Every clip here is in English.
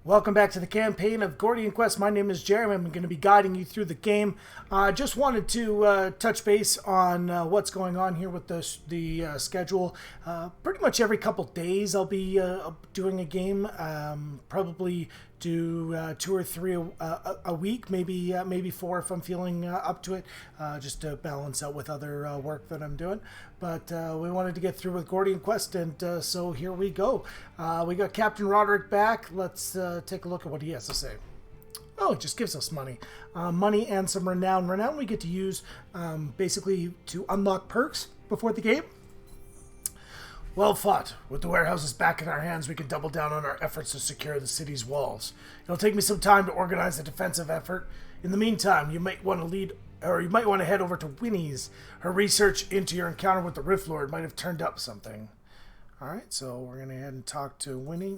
Welcome back to the campaign of Gordian Quest. My name is Jeremy. I'm going to be guiding you through the game. Just wanted to touch base on what's going on here with the schedule. Pretty much every couple days I'll be doing a game. Probably do 2 or 3 a week, maybe 4 if I'm feeling up to it, just to balance out with other work that I'm doing. But we wanted to get through with Gordian Quest, and so here we go. We got Captain Roderick back. Let's take a look at what he has to say. Oh, it just gives us money. Money and some renown. Renown we get to use basically to unlock perks before the game. Well fought. With the warehouses back in our hands, we can double down on our efforts to secure the city's walls. It'll take me some time to organize a defensive effort. In the meantime, you might want to head over to Winnie's. Her research into your encounter with the Rift Lord might have turned up something. Alright, so we're going to head and talk to Winnie.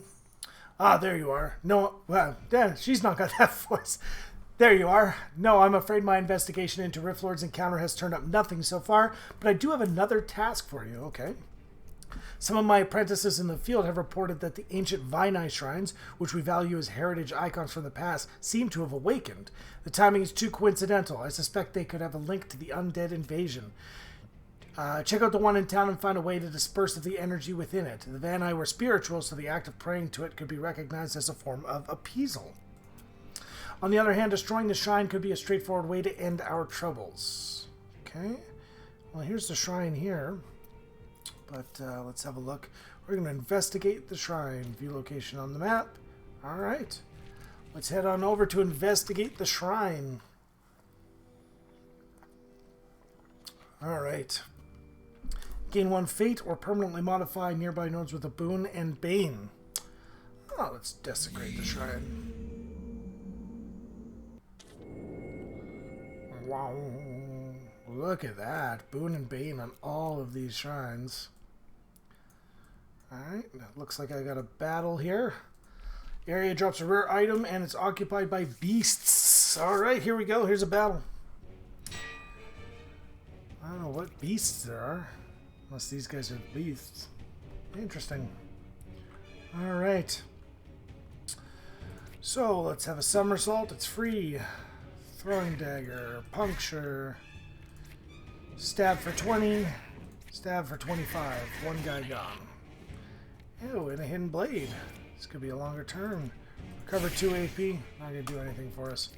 Ah, there you are. No, well, yeah, she's not got that voice. There you are. No, I'm afraid my investigation into Rift Lord's encounter has turned up nothing so far, but I do have another task for you, okay? Some of my apprentices in the field have reported that the ancient Vinai shrines, which we value as heritage icons from the past, seem to have awakened. The timing is too coincidental. I suspect they could have a link to the undead invasion. Check out the one in town and find a way to disperse the energy within it. The Vanai were spiritual, so the act of praying to it could be recognized as a form of appeasal. On the other hand, destroying the shrine could be a straightforward way to end our troubles. Okay. Well, here's the shrine here. But let's have a look. We're going to investigate the shrine. View location on the map. Alright. Let's head on over to investigate the shrine. Alright. Gain 1 fate or permanently modify nearby nodes with a boon and bane. Oh, let's desecrate the shrine. Wow. Look at that. Boon and bane on all of these shrines. Alright, looks like I got a battle here. Area drops a rare item and it's occupied by beasts. Alright, here we go. Here's a battle. I don't know what beasts there are. Unless these guys are beasts. Interesting. Alright. So, let's have a somersault. It's free. Throwing dagger. Puncture. Stab for 20. Stab for 25. One guy gone. Ew, and a hidden blade. This could be a longer turn. Recover 2 AP. Not going to do anything for us.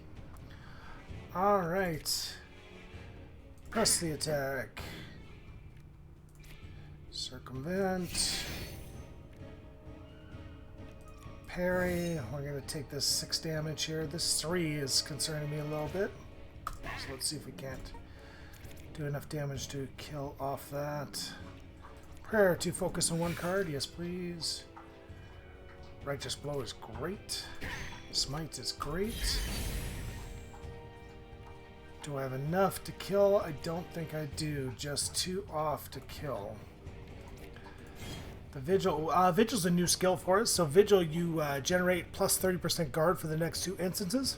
Alright. Press the attack. Circumvent. Parry. We're going to take this 6 damage here. This 3 is concerning me a little bit. So let's see if we can't do enough damage to kill off that. Prayer to focus on 1 card. Yes, please. Righteous Blow is great. Smite is great. Do I have enough to kill? I don't think I do. Just 2 off to kill. The Vigil. Vigil's a new skill for us. So Vigil, you generate plus 30% guard for the next 2 instances.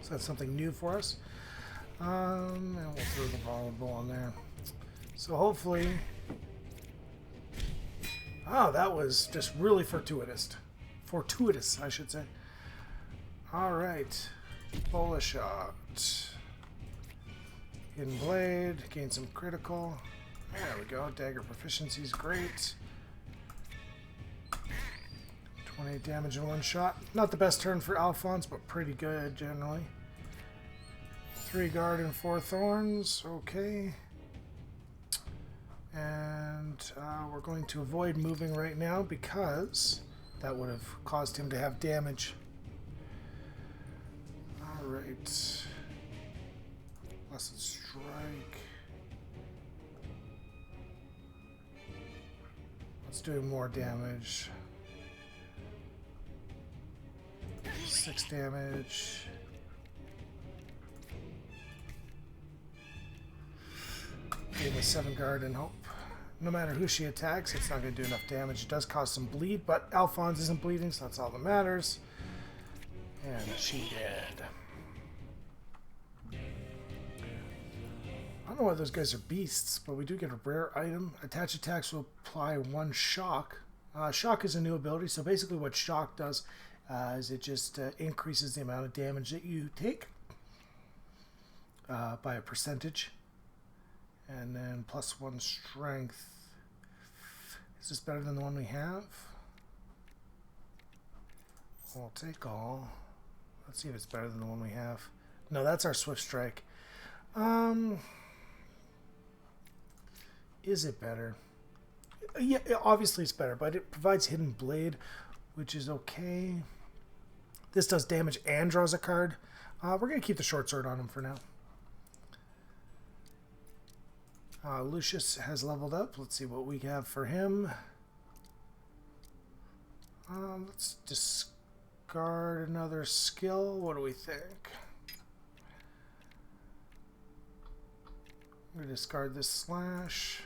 So that's something new for us. And we'll throw the vulnerable on there. So hopefully... Oh, that was just really fortuitous. Fortuitous, I should say. Alright. Bola shot. Hidden blade. Gain some critical. There we go. Dagger proficiency is great. 28 damage in 1 shot. Not the best turn for Alphonse, but pretty good generally. 3 guard and 4 thorns. Okay. And we're going to avoid moving right now because that would have caused him to have damage. Alright. Blessed Strike. Let's do more damage. 6 damage. Give me 7 guard and hope. No matter who she attacks, it's not going to do enough damage. It does cause some bleed, but Alphonse isn't bleeding, so that's all that matters. And she dead. I don't know why those guys are beasts, but we do get a rare item. Attach attacks will apply 1 shock. Shock is a new ability, so basically what shock does as it just increases the amount of damage that you take by a percentage. And then +1 strength. Is this better than the one we have? We'll take all. Let's see if it's better than the one we have. No, that's our swift strike. Is it better? Yeah, obviously it's better, but it provides hidden blade, which is okay. This does damage and draws a card. We're going to keep the short sword on him for now. Lucius has leveled up. Let's see what we have for him. Let's discard another skill. What do we think? I'm going to discard this slash.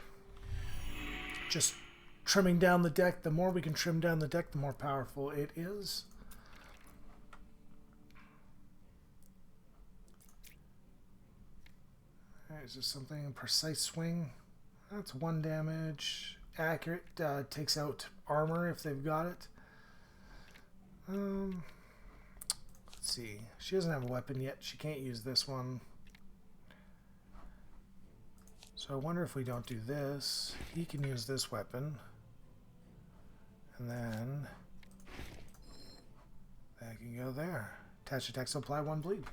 Just trimming down the deck. The more we can trim down the deck, the more powerful it is. Is this something? Precise swing. That's 1 damage. Accurate. Takes out armor if they've got it. Let's see. She doesn't have a weapon yet. She can't use this one. So I wonder if we don't do this. He can use this weapon. And then that can go there. Attach attacks to apply 1 bleed.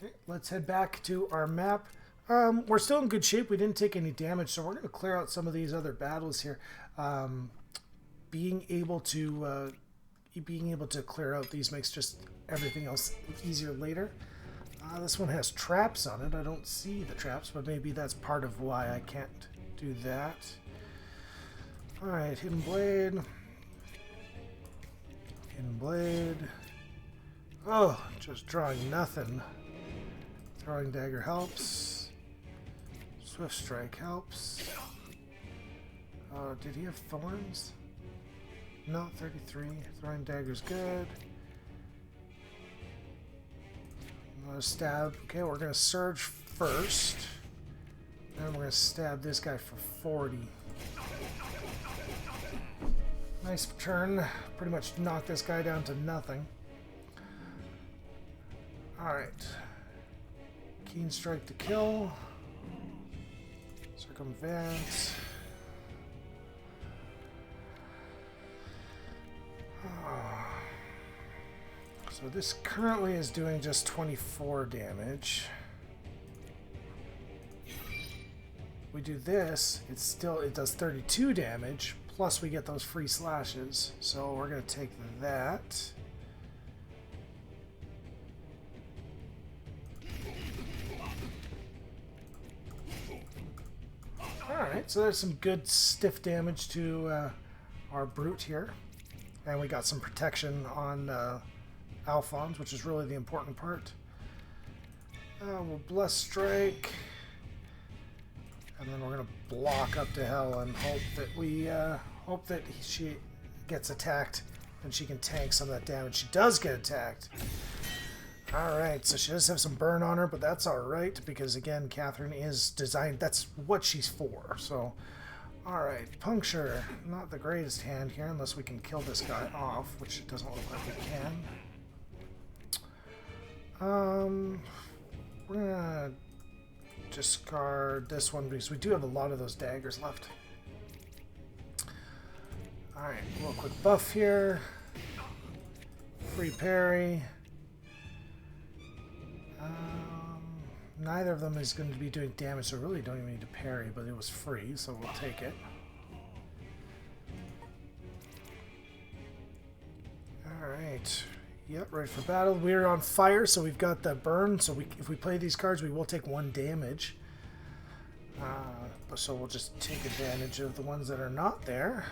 Okay, let's head back to our map. We're still in good shape. We didn't take any damage, so we're going to clear out some of these other battles here. Being able to clear out these makes just everything else easier later. This one has traps on it. I don't see the traps, but maybe that's part of why I can't do that. All right, hidden blade. Hidden blade. Oh, just drawing nothing. Throwing dagger helps. Swift strike helps. Did he have thorns? No, 33. Throwing dagger's good. Another stab. Okay, we're going to surge first. Then we're going to stab this guy for 40. Nice turn. Pretty much knock this guy down to nothing. Alright. Keen strike to kill. Circumvent. So this currently is doing just 24 damage. We do this, it does 32 damage, plus we get those free slashes. So we're going to take that. Alright, so there's some good stiff damage to our brute here. And we got some protection on Alphonse, which is really the important part. We'll Bless Strike. And then we're going to block up to hell and hope that she gets attacked and she can tank some of that damage. She does get attacked. Alright, so she does have some burn on her, but that's alright because, again, Catherine is designed, that's what she's for. So, alright, Puncture. Not the greatest hand here unless we can kill this guy off, which it doesn't look like we can. We're gonna discard this one because we do have a lot of those daggers left. Alright, a little quick buff here. Free parry. Neither of them is going to be doing damage, so really don't even need to parry, but it was free, so we'll take it. Alright. Yep, ready for battle. We're on fire, so we've got the burn, so if we play these cards, we will take 1 damage. So we'll just take advantage of the ones that are not there.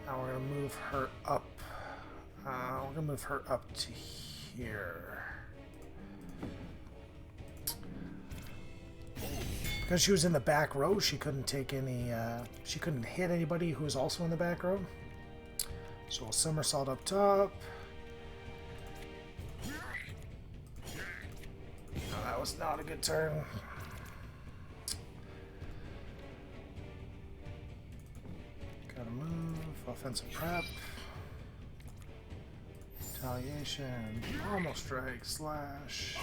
Now we're going to move her up. We're going to move her up to here. Because she was in the back row, she couldn't take any, she couldn't hit anybody who was also in the back row. So we'll somersault up top. No, that was not a good turn. Gotta move. offensive prep. Retaliation. Almost strike. Slash.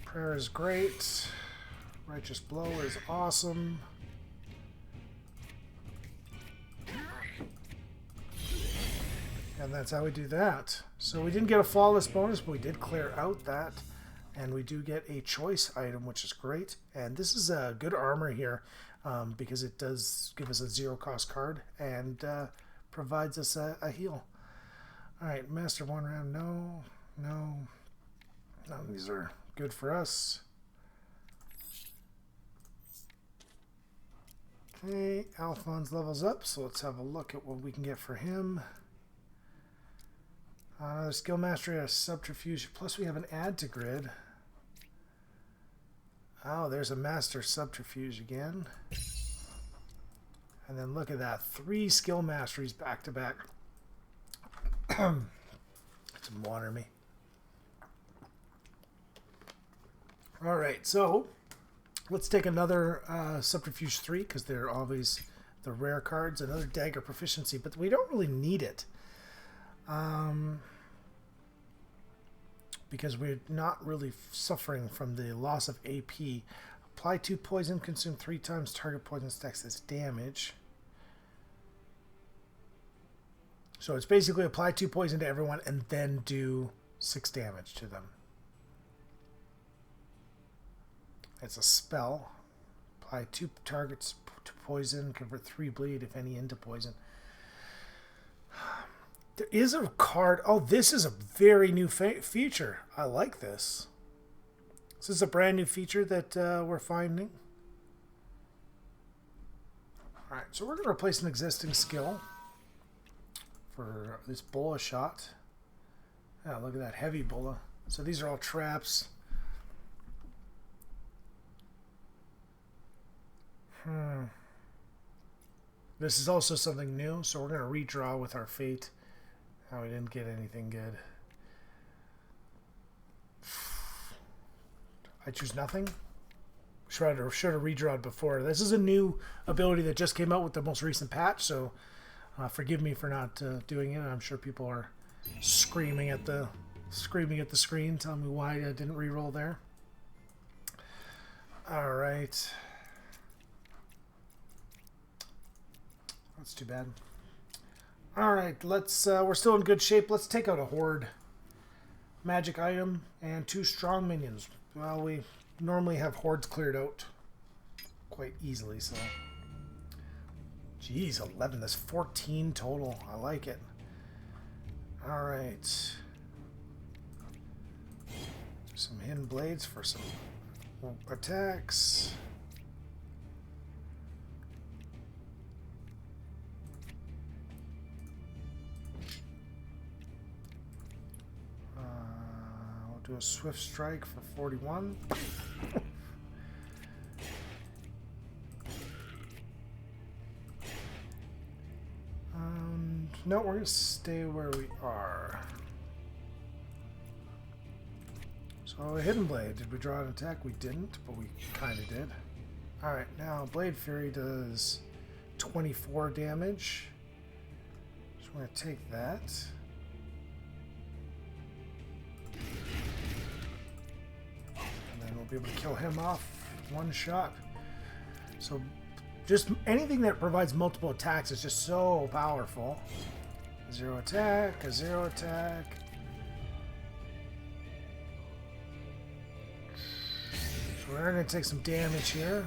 Prayer is great. Righteous blow is awesome. And that's how we do that. So we didn't get a flawless bonus, but we did clear out that. And we do get a choice item, which is great. And this is a good armor here because it does give us a 0-cost card and provides us a heal. All right, Master 1 round. No. None of these are good for us. Okay, Alphonse levels up, so let's have a look at what we can get for him. Another skill mastery, a subterfuge, plus we have an add to grid. Oh, there's a master subterfuge again. And then look at that, 3 skill masteries back to back. Some water me. All right, so let's take another subterfuge 3 because they're always the rare cards. Another dagger proficiency, but we don't really need it. Because we're not really suffering from the loss of AP. Apply 2 poison, consume 3 times target poison stacks as damage. So it's basically apply 2 poison to everyone and then do 6 damage to them. It's a spell. Apply 2 targets to poison, convert 3 bleed, if any, into poison. There is a card. Oh, this is a very new feature. I like this. This is a brand new feature that we're finding. All right, so we're going to replace an existing skill for this Bola shot. Yeah, look at that heavy Bola. So these are all traps. This is also something new, so we're going to redraw with our fate. Oh, we didn't get anything good. I choose nothing. Should have redrawed before. This is a new ability that just came out with the most recent patch, so forgive me for not doing it. I'm sure people are screaming at the screen, telling me why I didn't reroll there. All right. That's too bad. All right, let's. We're still in good shape. Let's take out a horde. Magic item and 2 strong minions. Well, we normally have hordes cleared out quite easily, so. Jeez, 11. That's 14 total. I like it. All right. Some hidden blades for some attacks. Do a swift strike for 41. No, we're going to stay where we are. So a hidden blade. Did we draw an attack? We didn't, but we kind of did. Alright, now Blade Fury does 24 damage. So we're going to take that. We'll be able to kill him off one shot. So just anything that provides multiple attacks is just so powerful. 0 attack, a 0 attack. So we're going to take some damage here.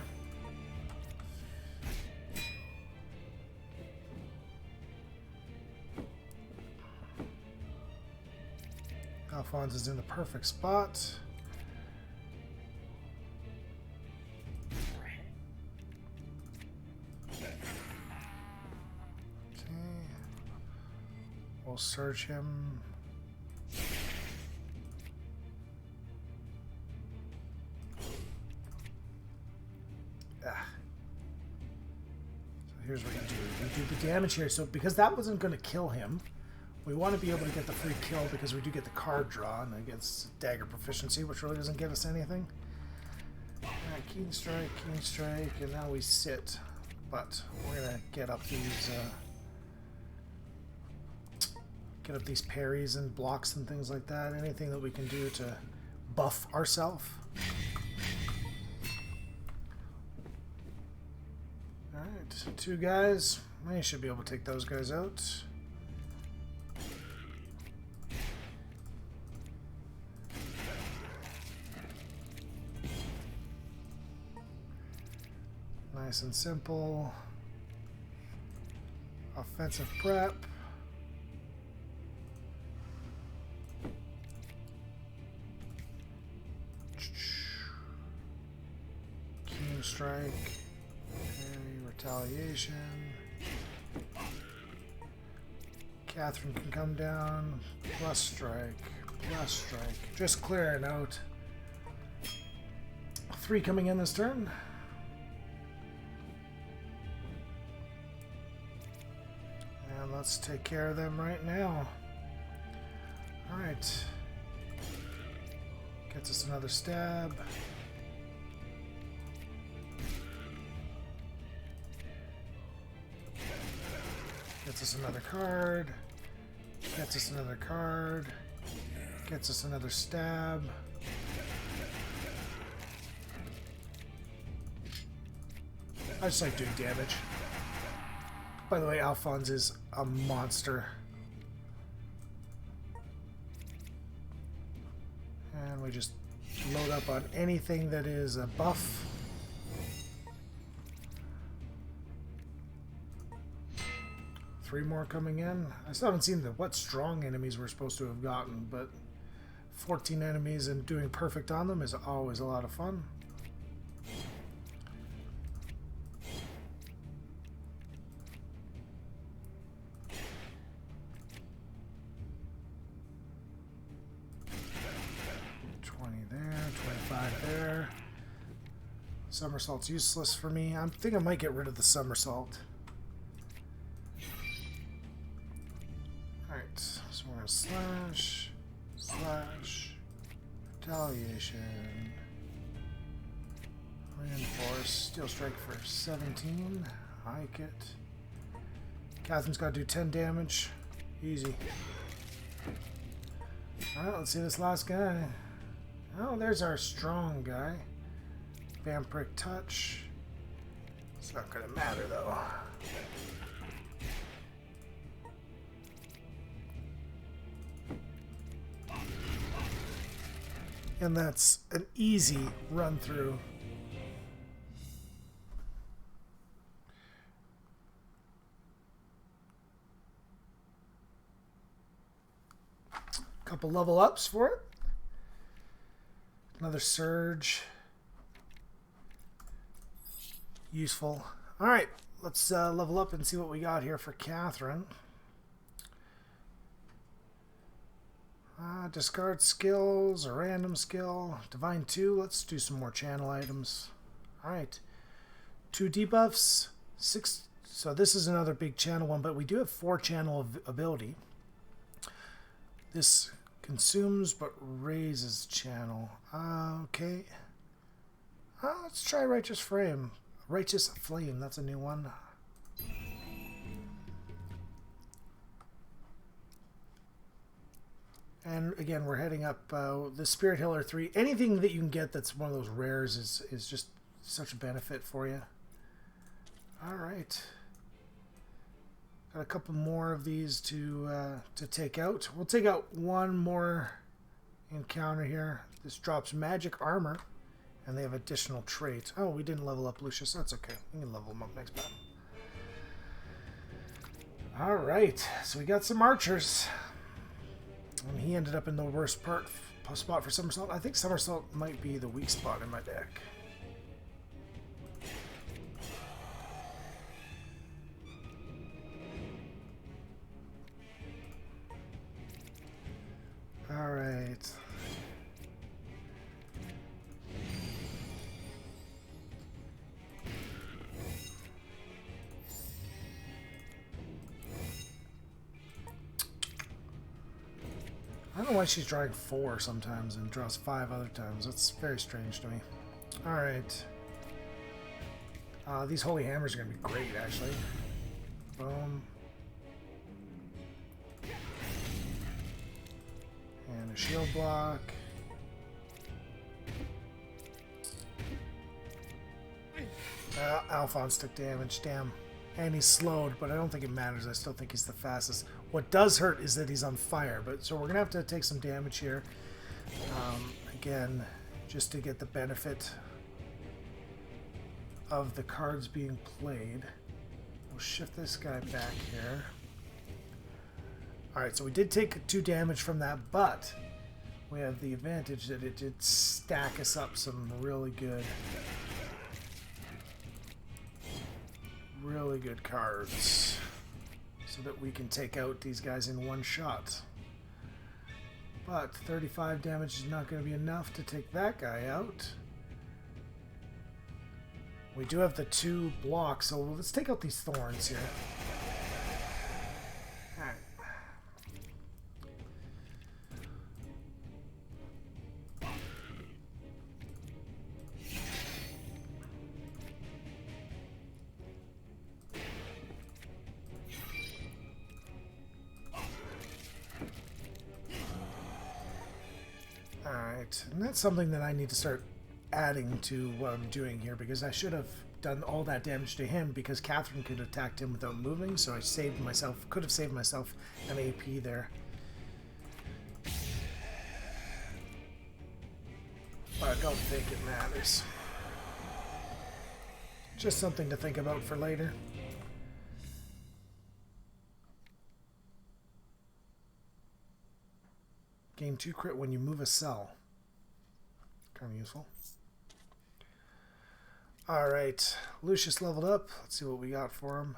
Alphonse is in the perfect spot. We'll search him. So here's what we do. We do the damage here. So because that wasn't going to kill him, we want to be able to get the free kill because we do get the card draw and it gets dagger proficiency, which really doesn't get us anything. Keen strike, and now we sit. But we're gonna get up these parries and blocks and things like that. Anything that we can do to buff ourselves. Alright, 2 guys. We should be able to take those guys out. Nice and simple. Offensive prep. Keen strike. Parry, retaliation. Catherine can come down. Plus strike. Plus strike. Just clearing out. 3 coming in this turn. And let's take care of them right now. Alright. Gets us another stab. Gets us another card. Gets us another card. Gets us another stab. I just like doing damage. By the way, Alphonse is a monster. And we just load up on anything that is a buff. Three more coming in. I still haven't seen what strong enemies we're supposed to have gotten, but 14 enemies and doing perfect on them is always a lot of fun. Somersault's useless for me. I think I might get rid of the somersault. Alright, so we're gonna slash, slash, retaliation, reinforce, steel strike for 17. Hike it. Catherine's got to do 10 damage. Easy. Alright, let's see this last guy. Oh, there's our strong guy. Vampiric touch. It's not going to matter though. And that's an easy run through. Couple level ups for it. Another surge. Useful. All right, let's level up and see what we got here for Catherine. Discard skills, a random skill, Divine 2. Let's do some more channel items. All right, 2 debuffs, 6. So this is another big channel one, but we do have 4 channel ability. This consumes but raises channel. Okay. Let's try Righteous Flame. Righteous Flame, that's a new one. And again, we're heading up the Spirit Healer 3. Anything that you can get that's one of those rares is just such a benefit for you. Alright. Got a couple more of these to take out. We'll take out one more encounter here. This drops magic armor. And they have additional traits. Oh, we didn't level up Lucius. That's okay. We can level him up next battle. Alright, so we got some archers. And he ended up in the worst spot for Somersault. I think Somersault might be the weak spot in my deck. Alright. I don't know why she's drawing 4 sometimes and draws 5 other times. That's very strange to me. Alright. These holy hammers are going to be great, actually. Boom. And a shield block. Alphonse took damage, damn. And he's slowed, but I don't think it matters. I still think he's the fastest. What does hurt is that he's on fire, but so we're going to have to take some damage here. Again, just to get the benefit of the cards being played. We'll shift this guy back here. Alright, so we did take 2 damage from that, but we have the advantage that it did stack us up some really good cards so that we can take out these guys in one shot. But 35 damage is not going to be enough to take that guy out. We do have the 2 blocks, so let's take out these thorns here. Alright. Alright, and that's something that I need to start adding to what I'm doing here, because I should have done all that damage to him because Catherine could have attacked him without moving, so I could have saved myself an AP there. But I don't think it matters. Just something to think about for later. Gain 2 crit when you move a cell. Kind of useful. Alright, Lucius leveled up. Let's see what we got for him.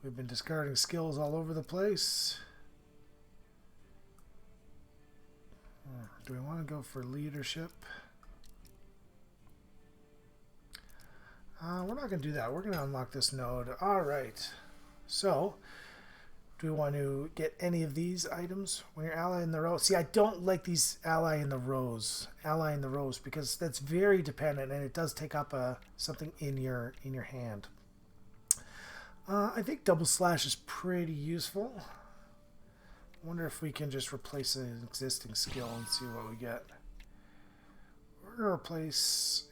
We've been discarding skills all over the place. Do we want to go for leadership? We're not going to do that. We're going to unlock this node. Alright, so do we want to get any of these items when you're ally in the row? See, I don't like these ally in the rows, because that's very dependent, and it does take up something in your hand. I think double slash is pretty useful. I wonder if we can just replace an existing skill and see what we get. We're gonna replace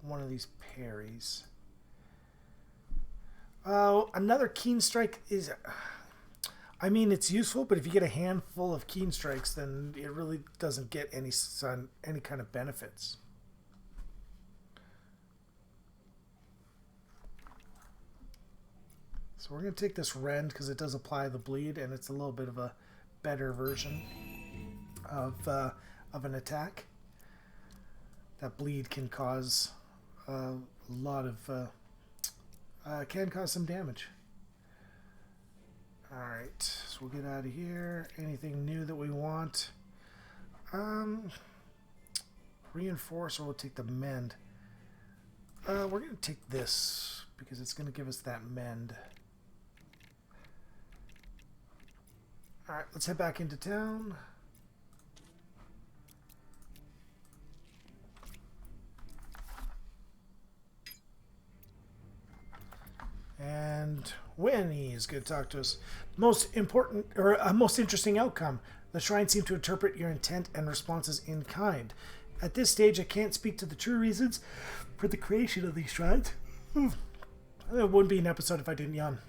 one of these parries. Another keen strike is, I mean, it's useful, but if you get a handful of keen strikes, then it really doesn't get any kind of benefits. So we're going to take this rend because it does apply the bleed, and it's a little bit of a better version of an attack. That bleed can cause a lot of can cause some damage. Alright, so we'll get out of here. Anything new that we want? Reinforce, or we'll take the mend. We're going to take this because it's going to give us that mend. Alright, let's head back into town. And Winnie is going to talk to us. Most important, or most interesting outcome. The shrines seem to interpret your intent and responses in kind. At this stage, I can't speak to the true reasons for the creation of these shrines. It wouldn't be an episode if I didn't yawn.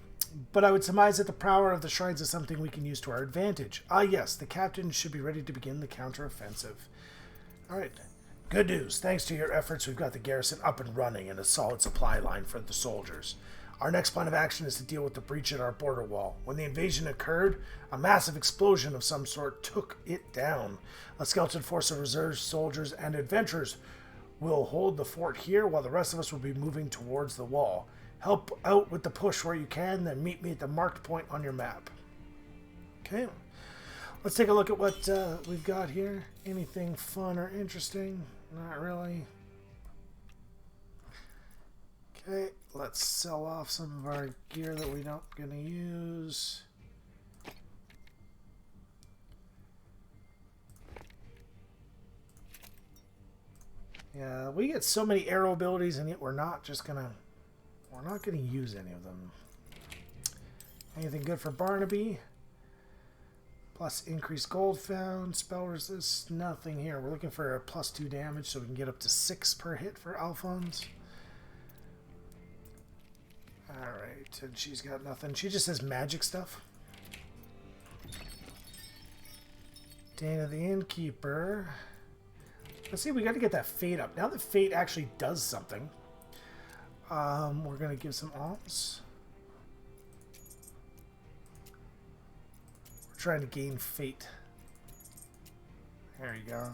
But I would surmise that the power of the shrines is something we can use to our advantage. Ah, yes, the captain should be ready to begin the counteroffensive. All right. Good news. Thanks to your efforts, we've got the garrison up and running and a solid supply line for the soldiers. Our next plan of action is to deal with the breach at our border wall. When the invasion occurred, a massive explosion of some sort took it down. A skeleton force of reserve soldiers and adventurers will hold the fort here while the rest of us will be moving towards the wall. Help out with the push where you can, then meet me at the marked point on your map. Okay. Let's take a look at what we've got here. Anything fun or interesting? Not really. Okay, let's sell off some of our gear that we're not going to use. Yeah, we get so many arrow abilities, and yet we're not gonna use any of them. Anything good for Barnaby? Plus increased gold found, spell resist, nothing here. We're looking for a +2 damage so we can get up to 6 per hit for Alphonse. Alright, and she's got nothing. She just has magic stuff. Dana the Innkeeper. Let's see, we got to get that fate up. Now that fate actually does something, we're going to give some alms. We're trying to gain fate. There you go.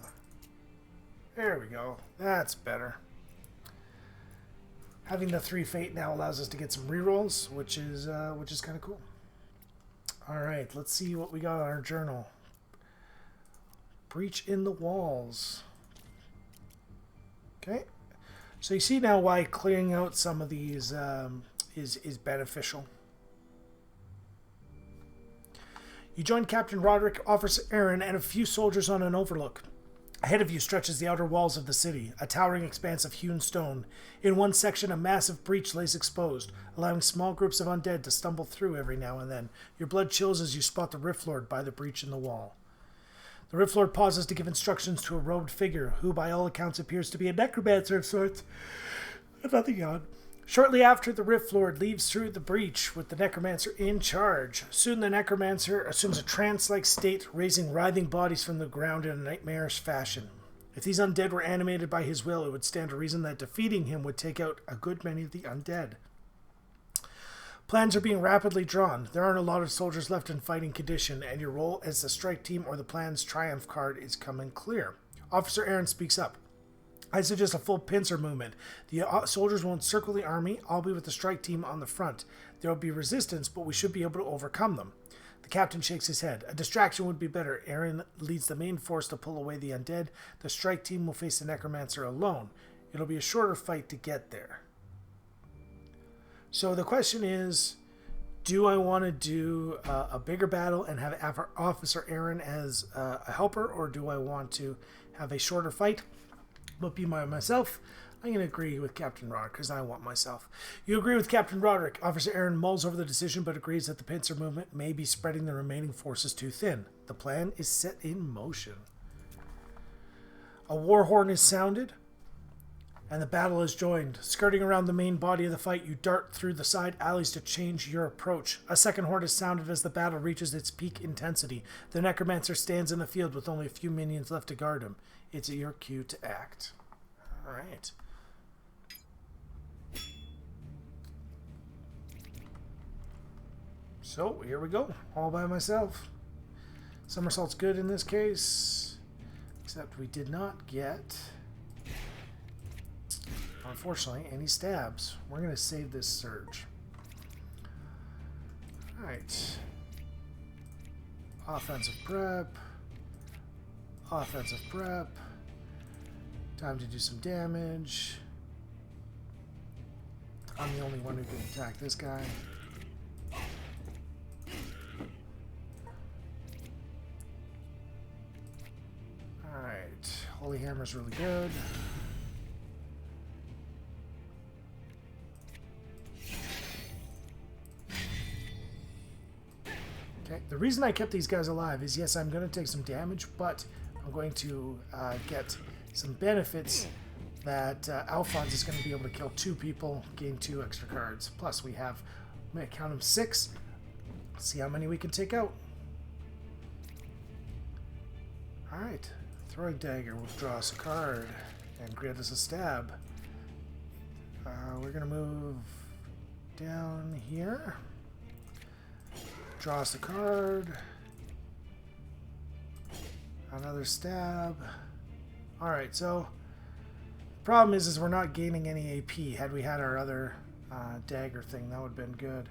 There we go. That's better. Having the 3 fate now allows us to get some rerolls, which is kind of cool. All right, let's see what we got on our journal. Breach in the walls. Okay, so you see now why clearing out some of these is beneficial. You join Captain Roderick, Officer Aaron, and a few soldiers on an overlook. Ahead of you stretches the outer walls of the city, a towering expanse of hewn stone. In one section, a massive breach lays exposed, allowing small groups of undead to stumble through every now and then. Your blood chills as you spot the Rift Lord by the breach in the wall. The Rift Lord pauses to give instructions to a robed figure, who by all accounts appears to be a necromancer of sorts. Nothing odd. Shortly after, the Rift Lord leaves through the breach with the Necromancer in charge. Soon the Necromancer assumes a trance-like state, raising writhing bodies from the ground in a nightmarish fashion. If these undead were animated by his will, it would stand to reason that defeating him would take out a good many of the undead. Plans are being rapidly drawn. There aren't a lot of soldiers left in fighting condition, and your role as the strike team or the plan's triumph card is coming clear. Officer Aaron speaks up. I suggest a full pincer movement. The soldiers won't circle the army. I'll be with the strike team on the front. There will be resistance, but we should be able to overcome them. The captain shakes his head. A distraction would be better. Aaron leads the main force to pull away the undead. The strike team will face the Necromancer alone. It'll be a shorter fight to get there. So the question is, do I want to do a bigger battle and have Officer Aaron as a helper, or do I want to have a shorter fight but be by myself? I'm going to agree with Captain Roderick because I want myself. You agree with Captain Roderick. Officer Aaron mulls over the decision but agrees that the pincer movement may be spreading the remaining forces too thin. The plan is set in motion. A war horn is sounded, and the battle is joined. Skirting around the main body of the fight, you dart through the side alleys to change your approach. A second horn is sounded as the battle reaches its peak intensity. The Necromancer stands in the field with only a few minions left to guard him. It's your cue to act. All right. So, here we go. All by myself. Somersault's good in this case. Except we did not get, unfortunately, any stabs. We're going to save this surge. Alright. Offensive prep. Offensive prep. Time to do some damage. I'm the only one who can attack this guy. Alright. Holy Hammer's really good. Okay, the reason I kept these guys alive is, yes, I'm going to take some damage, but I'm going to get some benefits that Alphonse is going to be able to kill 2 people, gain 2 extra cards. Plus, we have, I'm going to count them 6. Let's see how many we can take out. Alright, throwing dagger will draw us a card and grant us a stab. We're going to move down here. Draw us a card. Another stab. Alright, so problem is we're not gaining any AP. Had we had our other dagger thing, that would have been good.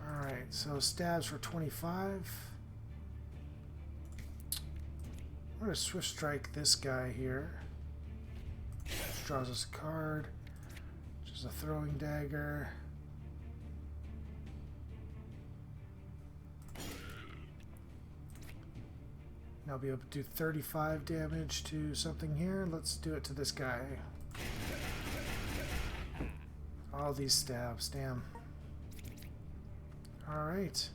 Alright, so stabs for 25. I'm going to swift strike this guy here. Which draws us a card. Which is a throwing dagger. Now I'll be able to do 35 damage to something here. Let's do it to this guy. All these stabs, damn. Alright.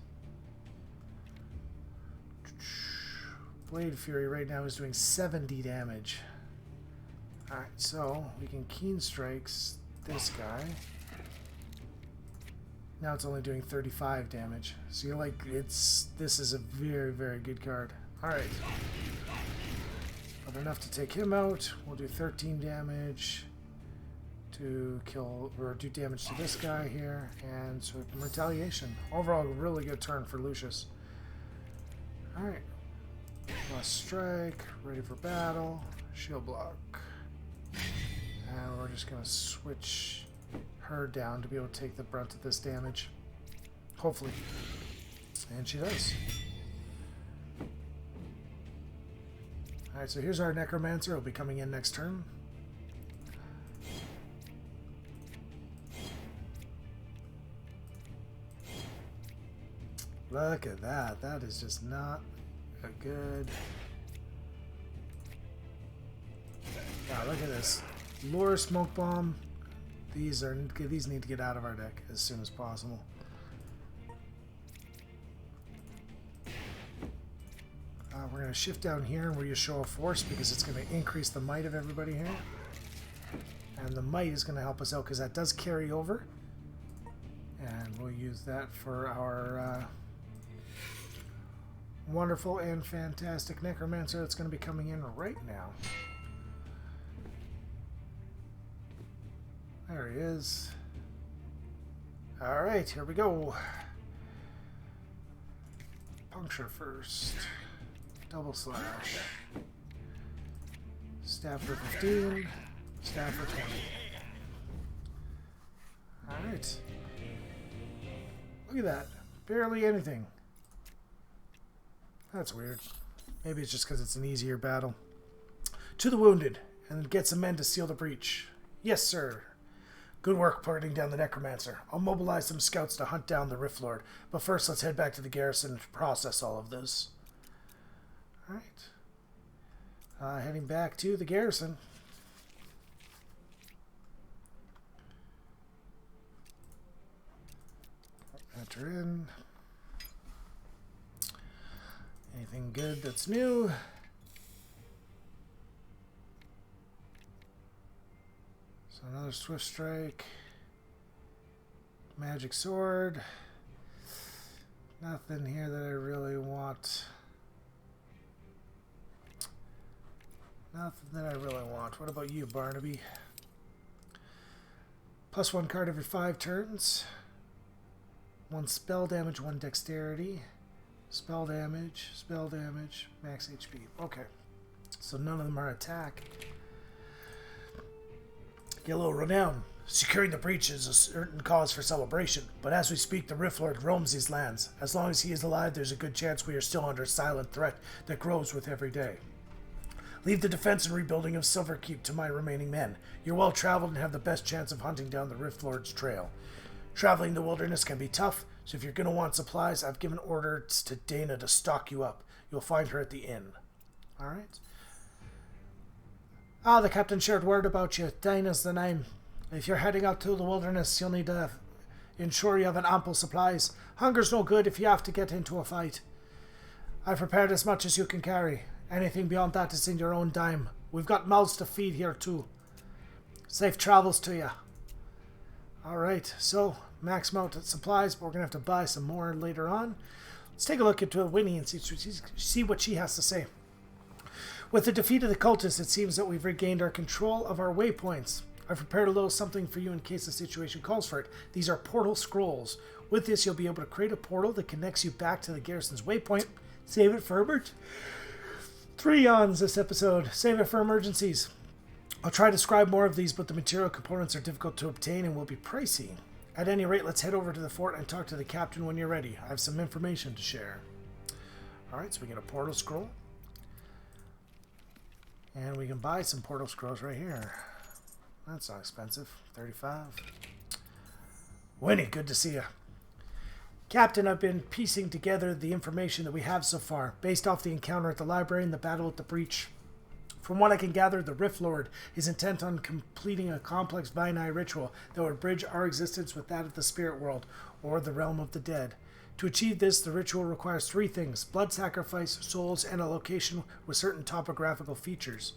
Blade Fury right now is doing 70 damage. Alright, so we can Keen Strikes this guy. Now it's only doing 35 damage. So you're like, this is a very, very good card. Alright. But enough to take him out. We'll do 13 damage to kill, or do damage to this guy here. And so retaliation. Overall, a really good turn for Lucius. Alright. Last strike. Ready for battle. Shield block. And we're just going to switch her down to be able to take the brunt of this damage. Hopefully. And she does. Alright, so here's our Necromancer. He'll be coming in next turn. Look at that. That is just not a good... Wow, look at this. Lure Smoke Bomb. These need to get out of our deck as soon as possible. We're going to shift down here and we're going to show a force because it's going to increase the might of everybody here. And the might is going to help us out because that does carry over. And we'll use that for our wonderful and fantastic Necromancer that's going to be coming in right now. There he is. Alright, here we go. Puncture first. Double slash. Stab for 15. Stab for 20. Alright. Look at that. Barely anything. That's weird. Maybe it's just because it's an easier battle. To the wounded. And get some men to seal the breach. Yes, sir. Good work putting down the Necromancer. I'll mobilize some scouts to hunt down the Rift Lord. But first, let's head back to the garrison to process all of this. Alright. Heading back to the garrison. Enter in. Anything good that's new? So another Swift Strike. Magic Sword. Nothing here that I really want. Nothing that I really want. What about you, Barnaby? +1 card every 5 turns. 1 spell damage, 1 dexterity. Spell damage, max HP. Okay. So none of them are attack. Yellow Renown. Securing the breach is a certain cause for celebration, but as we speak, the Rift Lord roams these lands. As long as he is alive, there's a good chance we are still under a silent threat that grows with every day. Leave the defense and rebuilding of Silverkeep to my remaining men. You're well traveled and have the best chance of hunting down the Rift Lord's trail. Traveling the wilderness can be tough, so if you're going to want supplies, I've given orders to Dana to stock you up. You'll find her at the inn. Alright. The captain shared word about you. Dana's the name. If you're heading out to the wilderness, you'll need to ensure you have an ample supplies. Hunger's no good if you have to get into a fight. I've prepared as much as you can carry. Anything beyond that is in your own dime. We've got mouths to feed here too. Safe travels to you. Alright, so max amount of supplies, but we're going to have to buy some more later on. Let's take a look at Winnie and see what she has to say. With the defeat of the cultists, it seems that we've regained our control of our waypoints. I've prepared a little something for you in case the situation calls for it. These are portal scrolls. With this, you'll be able to create a portal that connects you back to the garrison's waypoint. Save it for emergencies. 3 yawns this episode. Save it for emergencies. I'll try to describe more of these, but the material components are difficult to obtain and will be pricey. At any rate, let's head over to the fort and talk to the captain when you're ready. I have some information to share. Alright, so we get a portal scroll. And we can buy some portal scrolls right here. That's not expensive. 35. Winnie, good to see you. Captain, I've been piecing together the information that we have so far, based off the encounter at the library and the battle at the breach. From what I can gather, the Rift Lord is intent on completing a complex Vinai ritual that would bridge our existence with that of the spirit world, or the realm of the dead. To achieve this, the ritual requires three things: blood sacrifice, souls, and a location with certain topographical features.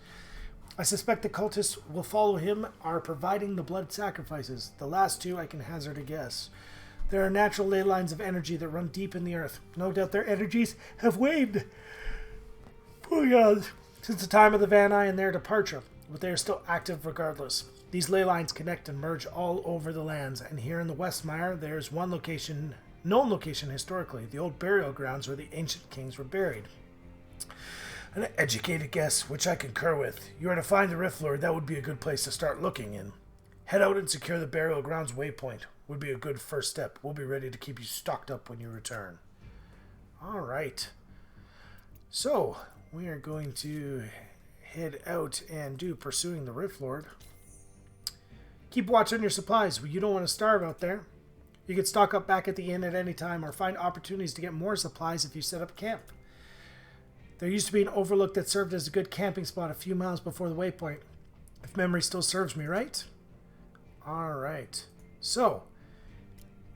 I suspect the cultists will follow him are providing the blood sacrifices. The last two I can hazard a guess. There are natural ley lines of energy that run deep in the earth. No doubt their energies have waned. Oh God. Since the time of the Vanai and their departure, but they are still active regardless. These ley lines connect and merge all over the lands, and here in the Westmire, there is one location, known location historically, the old burial grounds where the ancient kings were buried. An educated guess, which I concur with. You are to find the Rift Lord, that would be a good place to start looking in. Head out and secure the burial grounds waypoint. Would be a good first step. We'll be ready to keep you stocked up when you return. Alright. So, we are going to head out and do Pursuing the Rift Lord. Keep watch on your supplies. You don't want to starve out there. You can stock up back at the inn at any time or find opportunities to get more supplies if you set up camp. There used to be an overlook that served as a good camping spot a few miles before the waypoint. If memory still serves me right. Alright. So,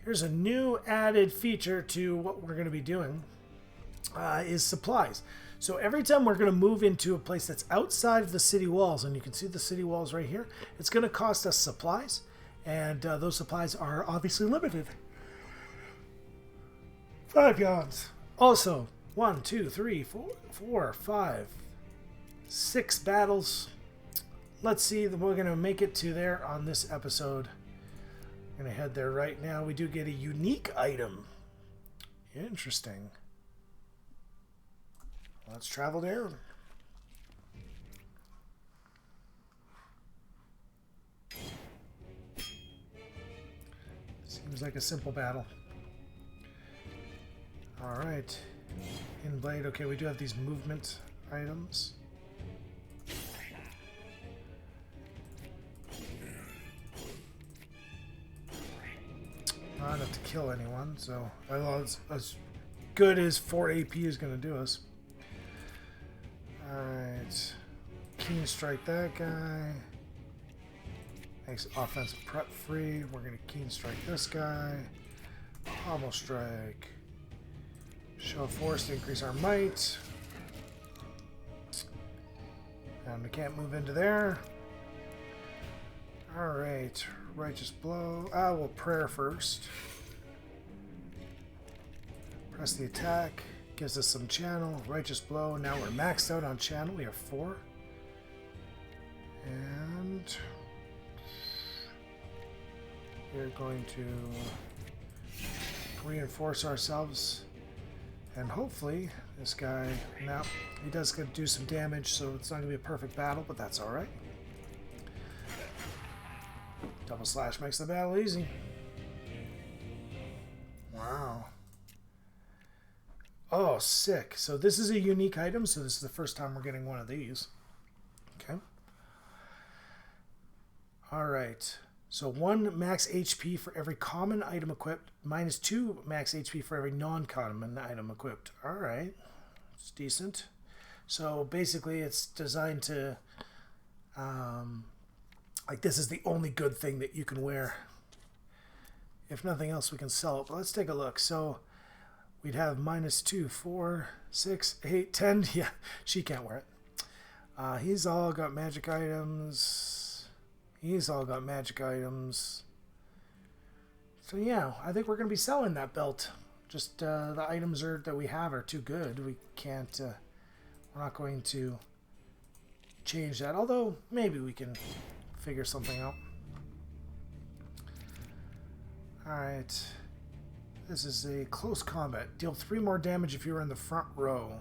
here's a new added feature to what we're going to be doing. Is supplies. So every time we're going to move into a place that's outside of the city walls, and you can see the city walls right here, it's going to cost us supplies, and those supplies are obviously limited. 5 yawns. Also, 1, 2, 3, 4, 5, 6 battles. Let's see that we're going to make it to there on this episode. I'm going to head there right now. We do get a unique item. Interesting. Let's travel there. Seems like a simple battle. Alright. In blade. Okay, we do have these movement items. Not enough to kill anyone, so as good as 4 AP is going to do us. Alright. Keen strike that guy. Makes offensive prep free. We're going to keen strike this guy. Pommel strike. Show force to increase our might. And we can't move into there. Alright. Righteous blow. We'll prayer first. Press the attack. Gives us some channel. Righteous blow. Now we're maxed out on channel. We have 4. And we're going to reinforce ourselves. And hopefully this guy, now he does do some damage, so it's not going to be a perfect battle, but that's alright. Double slash makes the battle easy. Wow. Oh, sick. So this is a unique item, so this is the first time we're getting one of these. Okay. Alright. So 1 max HP for every common item equipped, minus 2 max HP for every non-common item equipped. Alright. It's decent. So basically it's designed to... like this is the only good thing that you can wear. If nothing else, we can sell it. But let's take a look. So... we'd have minus 2, 4, 6, 8, 10. Yeah, she can't wear it. He's all got magic items. He's all got magic items. So yeah, I think we're going to be selling that belt. Just the items that we have are too good. We can't, we're not going to change that. Although, maybe we can figure something out. Alright. This is a close combat. Deal 3 more damage if you're in the front row.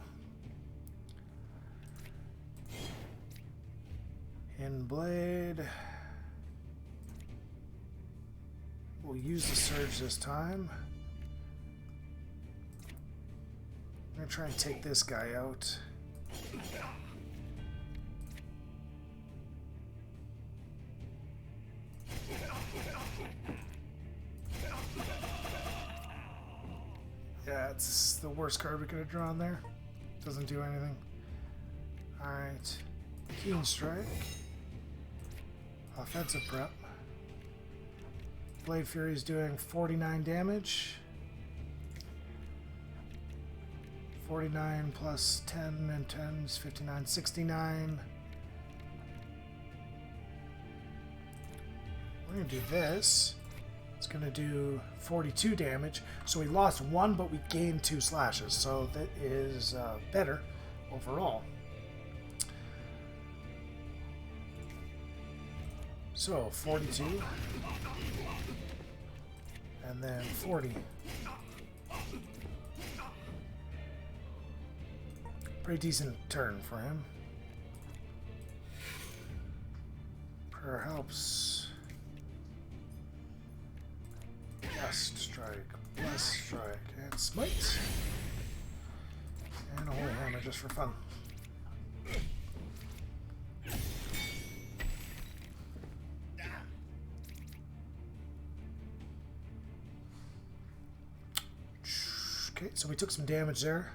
In blade. We'll use the surge this time. I'm going to try and take this guy out. That's the worst card we could have drawn there. Doesn't do anything. Alright. Keen Strike. Offensive prep. Blade Fury is doing 49 damage. 49 plus 10 and 10 is 59, 69. We're going to do this. It's going to do 42 damage. So we lost 1, but we gained 2 slashes. So that is better overall. So 42. And then 40. Pretty decent turn for him. Prayer helps. Blessed Strike. Blessed Strike. And Smite. And a Holy Hammer just for fun. Okay, so we took some damage there.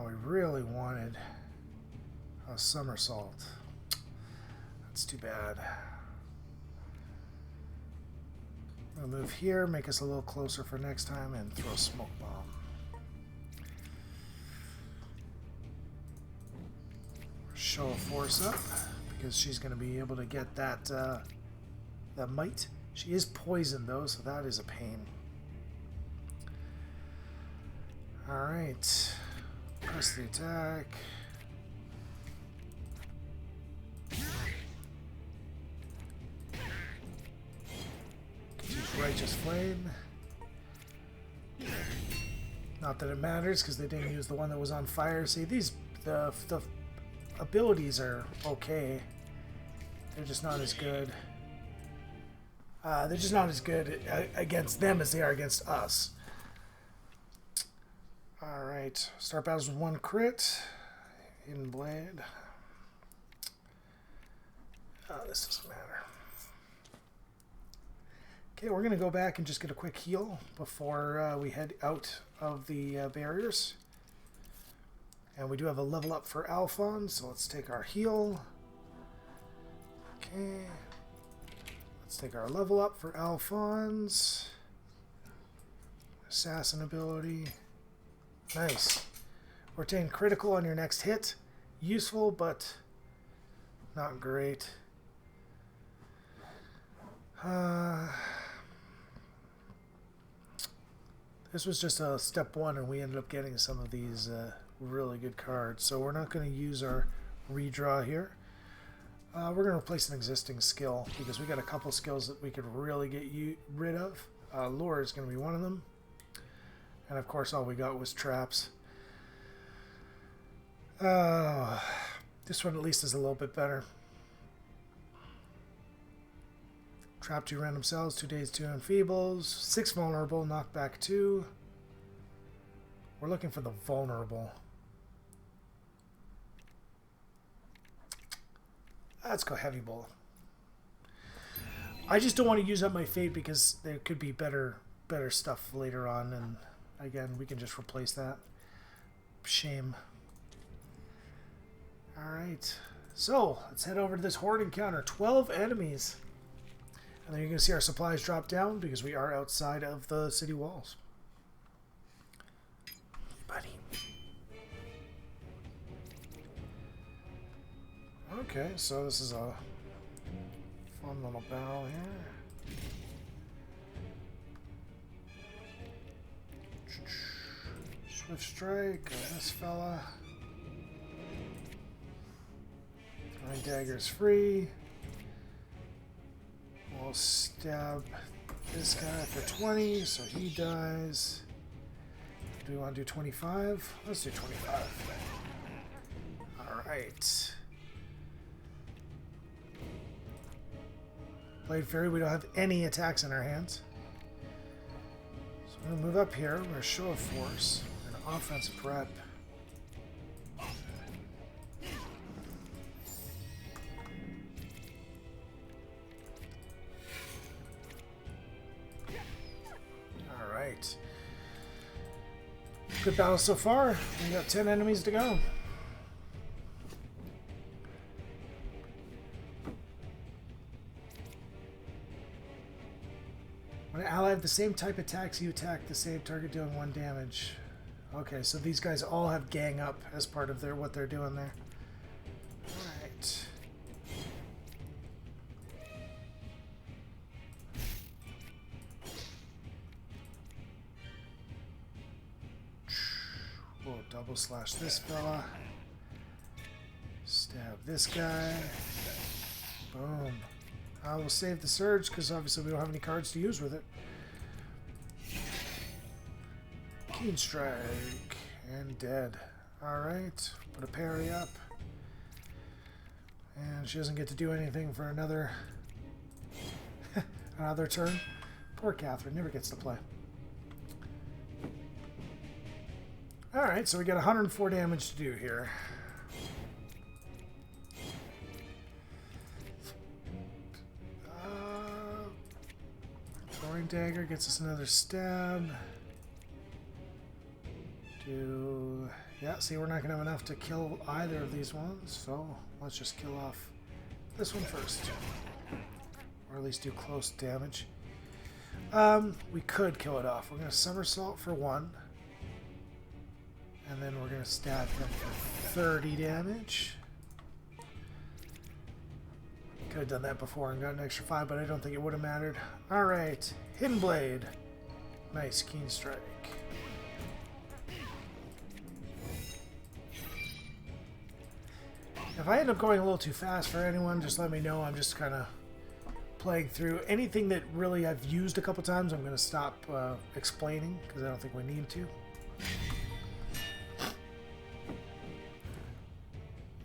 We really wanted a somersault. That's too bad. We'll move here, make us a little closer for next time, and throw a smoke bomb. Show a force up because she's going to be able to get that that might. She is poisoned though, so that is a pain. All right. Press the attack. Use Righteous Flame. Not that it matters because they didn't use the one that was on fire. See, the abilities are okay. They're just not as good. They're just not as good against them as they are against us. Alright, start battles with 1 crit. Hidden Blade. This doesn't matter. Okay, we're going to go back and just get a quick heal before we head out of the barriers. And we do have a level up for Alphonse, so let's take our heal. Okay. Let's take our level up for Alphonse. Assassin ability. Nice. Retain critical on your next hit. Useful, but not great. This was just a step 1, and we ended up getting some of these really good cards. So we're not going to use our redraw here. We're going to replace an existing skill because we got a couple skills that we could really get rid of. Lure is going to be one of them. And of course all we got was traps. This one at least is a little bit better. Trap 2 random cells, 2 days, 2 enfeebles, 6 vulnerable, knockback 2. We're looking for the vulnerable. Let's go heavy bowl. I just don't want to use up my fate because there could be better stuff later on, and again, we can just replace that. Shame. Alright. So, let's head over to this horde encounter. 12 enemies. And then you're going to see our supplies drop down because we are outside of the city walls. Buddy. Okay, so this is a fun little battle here. Swift Strike, this fella. Throwing daggers free. We'll stab this guy for 20, so he dies. Do we want to do 25? Let's do 25. Alright. Blade Fury, we don't have any attacks in our hands. So we're going to move up here. We're going to show a force. We're going offensive prep. Alright. Good battle so far. We got 10 enemies to go. When an ally have the same type attacks, you attack the same target doing 1 damage. Okay, so these guys all have gang up as part of their what they're doing there. Alright. We'll double slash this fella. Stab this guy. Boom. I will save the surge because obviously we don't have any cards to use with it. Keen strike and dead. Alright, put a parry up. And she doesn't get to do anything for another another turn. Poor Catherine, never gets to play. Alright, so we got 104 damage to do here. Throwing dagger gets us another stab. Yeah, see, we're not going to have enough to kill either of these ones, so let's just kill off this one first. Or at least do close damage. We could kill it off. We're going to somersault for 1. And then we're going to stab him for 30 damage. Could have done that before and got an extra 5, but I don't think it would have mattered. Alright, Hidden Blade. Nice, Keen Strike. If I end up going a little too fast for anyone, just let me know. I'm just kind of playing through. Anything that really I've used a couple times, I'm going to stop explaining, because I don't think we need to.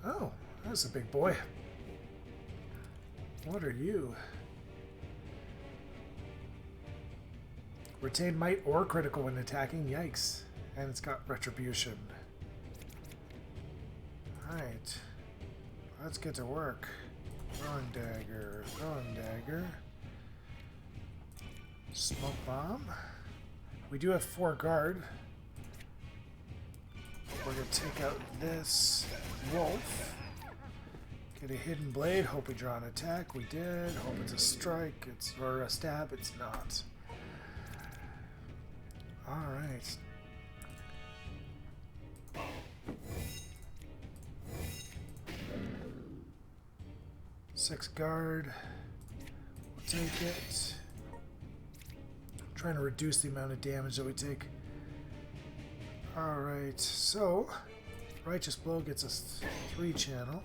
Oh, that's a big boy. What are you? Retain might or critical when attacking. Yikes. And it's got retribution. Alright. Let's get to work. Throwing dagger. Throwing dagger. Smoke bomb. We do have 4 guard. We're going to take out this wolf. Get a hidden blade. Hope we draw an attack. We did. Hope it's a strike. Or a stab. It's not. Alright. Six guard. We'll take it. I'm trying to reduce the amount of damage that we take. Alright, so Righteous Blow gets us 3 channel.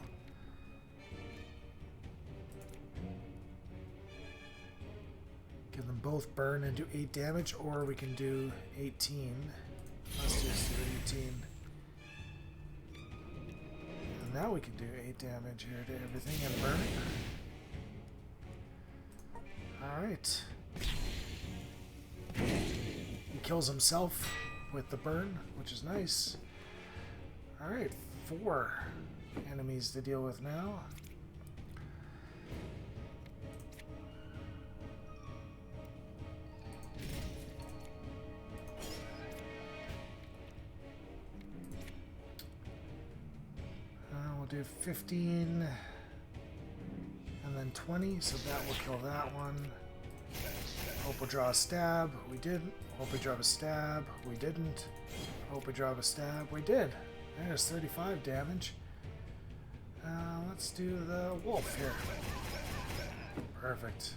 Give them both burn and do 8 damage, or we can do 18. Let's just do 18. And now we can do 8 damage here to everything and burn. Alright. He kills himself with the burn, which is nice. Alright, 4 enemies to deal with now. We'll do 15 and then 20, so that will kill that one. Hope we'll draw a stab. We didn't. Hope we draw a stab. We didn't. Hope we draw a stab. We did. There's 35 damage. Let's do the wolf here. Perfect.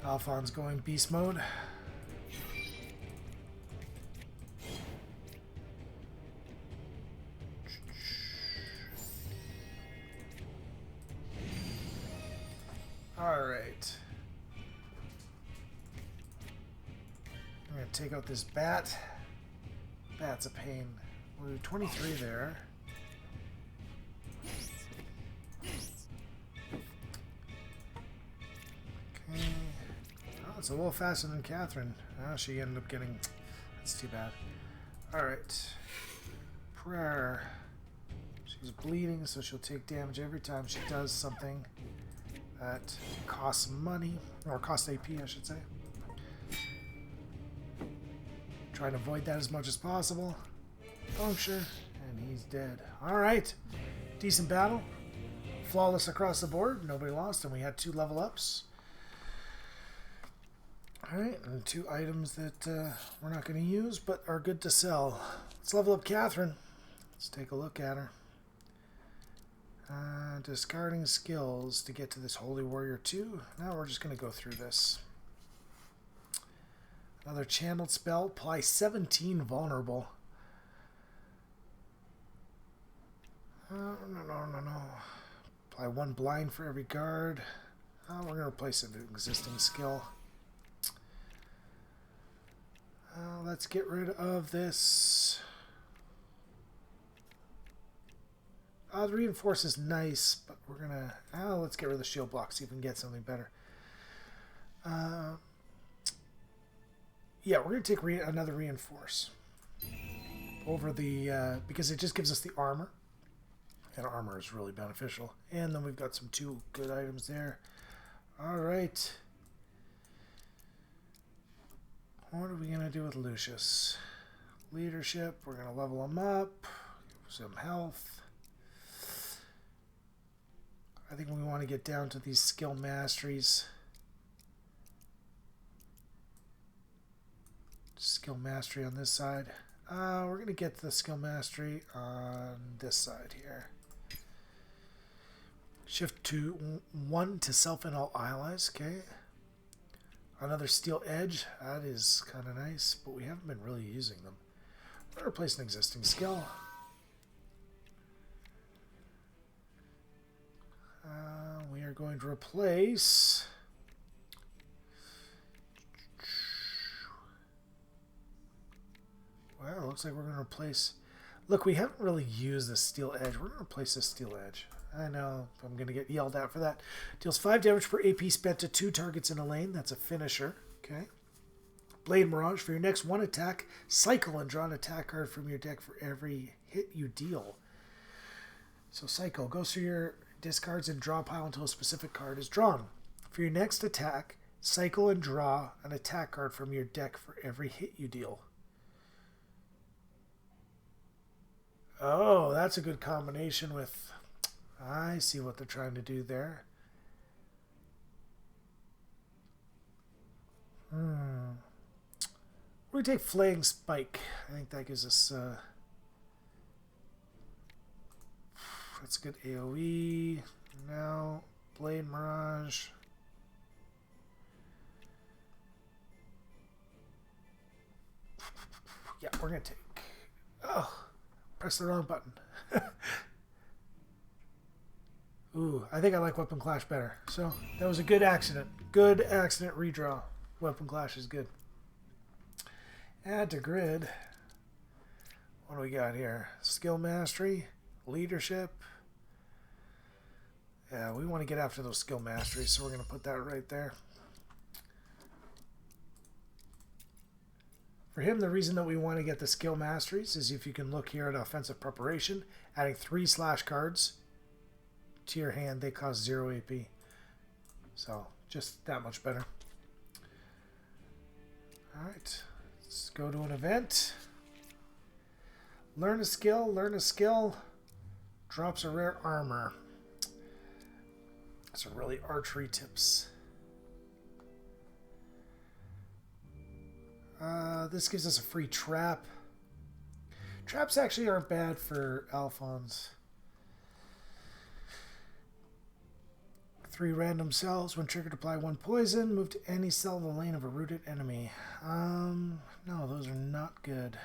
Alphon's going beast mode. Alright. I'm going to take out this bat. Bat's a pain. We'll do 23 there. Okay. Oh, it's a little faster than Catherine. Oh, she ended up getting That's too bad. Alright. Prayer. She's bleeding, so she'll take damage every time she does something that costs money, or costs AP, I should say. Try to avoid that as much as possible. Puncture, and he's dead. Alright. Decent battle. Flawless across the board. Nobody lost, and we had 2 level ups. Alright, and 2 items that we're not going to use, but are good to sell. Let's level up Catherine. Let's take a look at her. Discarding skills to get to this Holy Warrior 2. Now we're just going to go through this. Another channeled spell. Apply 17 vulnerable. No. Apply 1 blind for every guard. We're going to replace an existing skill. Let's get rid of this. The reinforce is nice, but we're going to... let's get rid of the shield block, see if we can get something better. Yeah, we're going to take another reinforce over the... because it just gives us the armor. And armor is really beneficial. And then we've got some 2 good items there. Alright. What are we going to do with Lucius? Leadership. We're going to level him up. Some health. I think we want to get down to these skill masteries. Skill mastery on this side. We're going to get the skill mastery on this side here. Shift to 1 to self and all allies. Okay. Another steel edge. That is kind of nice, but we haven't been really using them. I'm going to replace an existing skill. We are going to replace... Well, it looks like we're going to replace... Look, we haven't really used the steel edge. We're going to replace this steel edge. I know I'm going to get yelled at for that. Deals 5 damage per AP spent to 2 targets in a lane. That's a finisher. Okay. Blade Mirage. For your next 1 attack, cycle and draw an attack card from your deck for every hit you deal. So cycle. Go through your discards and draw a pile until a specific card is drawn. For your next attack, cycle and draw an attack card from your deck for every hit you deal. Oh, that's a good combination with... I see what they're trying to do there. We take Flaying Spike. I think that gives us... that's a good AoE. Now, Blade Mirage. Yeah, we're going to take... Oh, press the wrong button. Ooh, I think I like Weapon Clash better. So, that was a good accident. Good accident redraw. Weapon Clash is good. Add to grid. What do we got here? Skill Mastery. Leadership. Yeah, we want to get after those skill masteries, so we're going to put that right there. For him, the reason that we want to get the skill masteries is if you can look here at offensive preparation, adding 3 slash cards to your hand, they cost 0 AP. So, just that much better. Alright, let's go to an event. Learn a skill, drops a rare armor. Those are really archery tips. This gives us a free trap. Traps actually aren't bad for Alphons. 3 random cells. When triggered, apply 1 poison. Move to any cell in the lane of a rooted enemy. No, those are not good.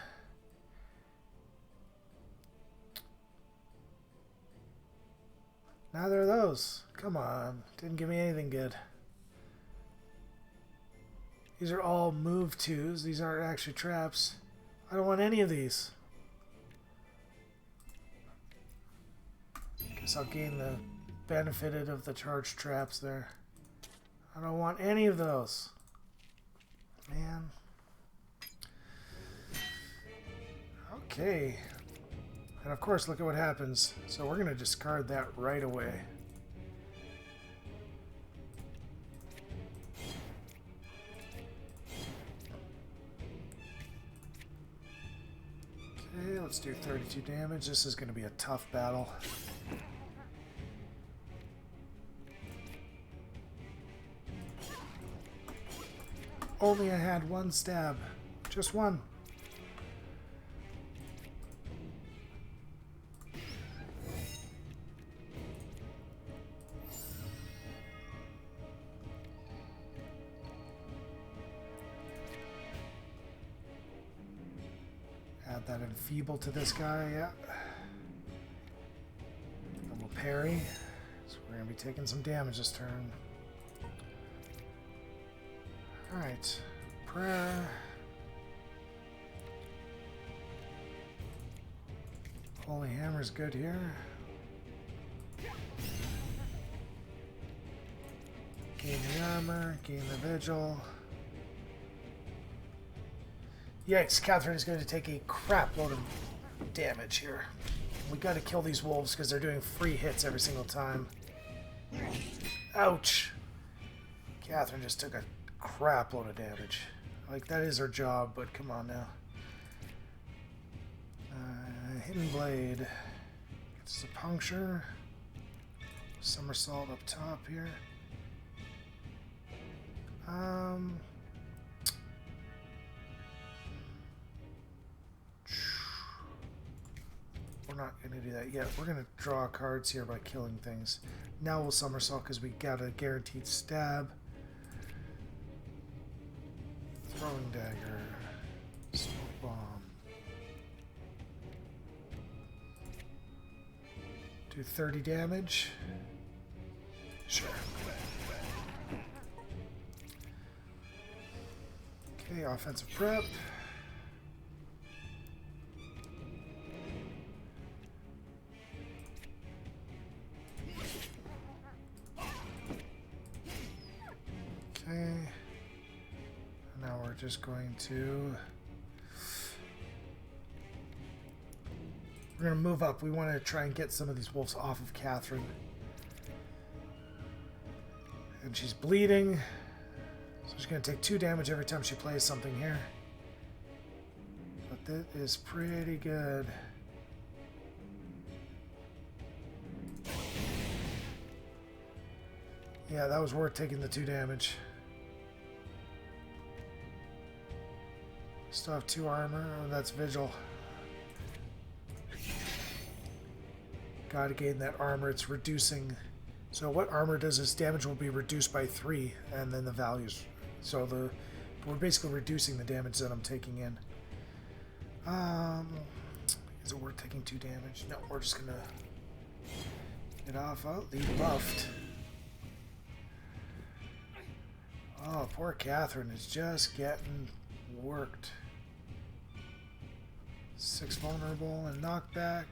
Neither of those. Come on. Didn't give me anything good. These are all move 2s. These aren't actually traps. I don't want any of these. Guess I'll gain the benefit of the charged traps there. I don't want any of those. Man. Okay. And of course, look at what happens. So we're going to discard that right away. Okay, let's do 32 damage. This is going to be a tough battle. Only I had one stab. Just one. Add that enfeeble to this guy, yeah. And we'll parry. So we're going to be taking some damage this turn. Alright. Prayer. Holy Hammer's good here. Gain the armor, gain the vigil. Yikes, Catherine is going to take a crap load of damage here. We got to kill these wolves because they're doing free hits every single time. Ouch. Catherine just took a crap load of damage. Like, that is her job, but come on now. Hidden Blade. Gets a puncture. Somersault up top here. We're not going to do that yet. We're going to draw cards here by killing things. Now we'll somersault because we got a guaranteed stab. Throwing dagger. Smoke bomb. Do 30 damage. Sure. Okay, offensive prep. Okay. Now we're just going to... We're going to move up. We want to try and get some of these wolves off of Catherine. And she's bleeding. So she's going to take 2 damage every time she plays something here. But that is pretty good. Yeah, that was worth taking the 2 damage. Still have 2 armor. Oh, that's Vigil. Gotta gain that armor. It's reducing. So what armor does is damage will be reduced by 3, and then the values. So we're basically reducing the damage that I'm taking in. Is it worth taking 2 damage? No, we're just gonna get off. Oh, the buffed. Oh, poor Catherine is just getting worked. 6 vulnerable and knockback.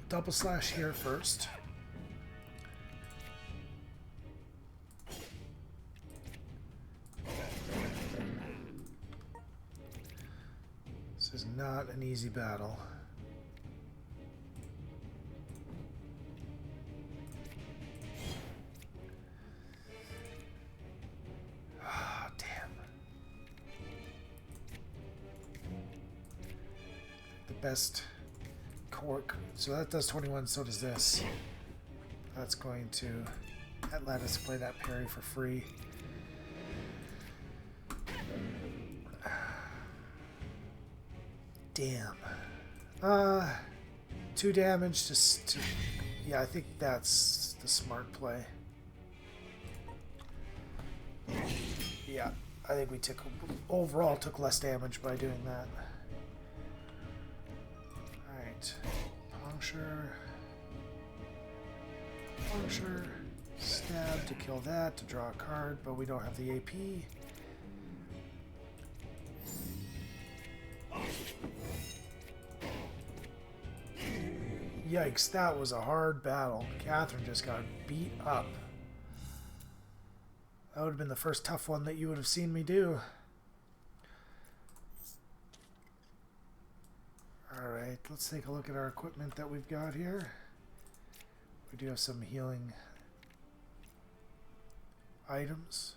Double slash here first. This is not an easy battle. Best cork. So that does 21, so does this. That's going to let us play that parry for free. Damn. 2 damage just to... Yeah, I think that's the smart play. Yeah, I think we overall took less damage by doing that. Puncture. Puncture. Stab to kill that, to draw a card, but we don't have the AP. Yikes, that was a hard battle. Catherine just got beat up. That would have been the first tough one that you would have seen me do. Alright, let's take a look at our equipment that we've got here. We do have some healing items.